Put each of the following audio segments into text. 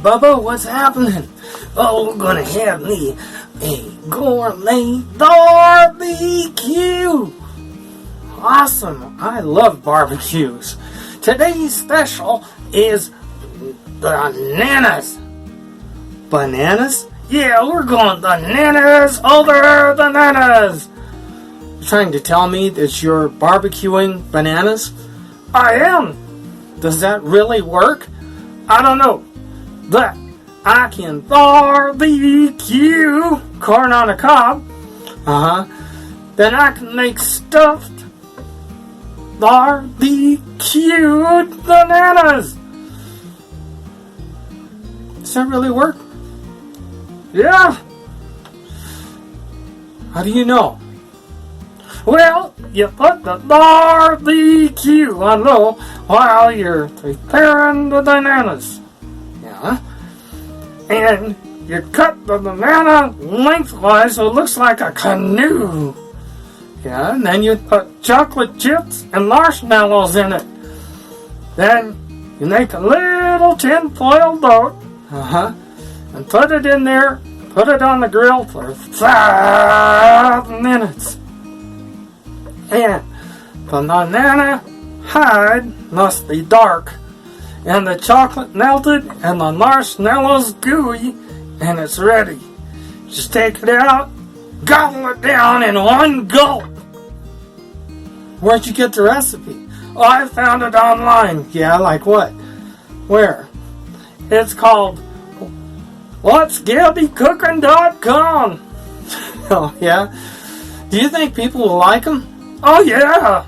Bubba, what's happening? Oh, we're gonna have me a gourmet barbecue. Awesome, I love barbecues. Today's special is bananas. Bananas? Yeah, we're going bananas over bananas. You're trying to tell me that you're barbecuing bananas? I am. Does that really work? I don't know. But I can barbecue corn on the cob. Then I can make stuffed barbecued bananas. Does that really work? Yeah. How do you know? Well, you put the barbecue on low while you're preparing the bananas. Yeah. And you cut the banana lengthwise so it looks like a canoe. Yeah, and then you put chocolate chips and marshmallows in it. Then you make a little tin-foil boat. And put it in there. Put it on the grill for 5 minutes. And the banana hide must be dark, and the chocolate melted, and the marshmallows gooey, and it's ready. Just take it out, gobble it down in one gulp. Where'd you get the recipe? Oh, I found it online. Yeah, like what? Where? It's called What'sGabbyCooking.com. Oh, yeah? Do you think people will like them? Oh, yeah.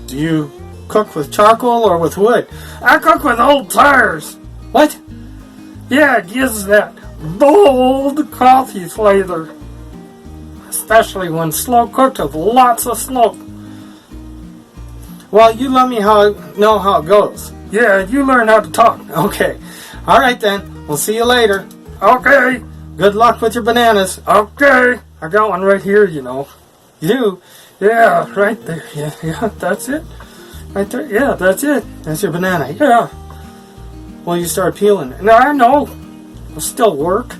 Do you cook with charcoal or with wood? I cook with old tires. What? Yeah, it gives that bold coffee flavor. Especially when slow cooked with lots of smoke. Well, you let me know how it goes. Yeah, you learn how to talk. Okay. All right, then. We'll see you later. Okay. Good luck with your bananas. Okay. I got one right here, you know. You do? Yeah, right there. Yeah, that's it. Right there. Yeah, that's it. That's your banana. Yeah. Well, you start peeling it. No, I know. It'll still work.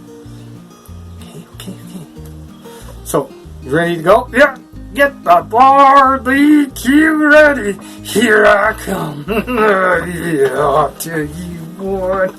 Okay. So, you ready to go? Yeah. Get the barbecue ready. Here I come. Yeah, I'll tell you what.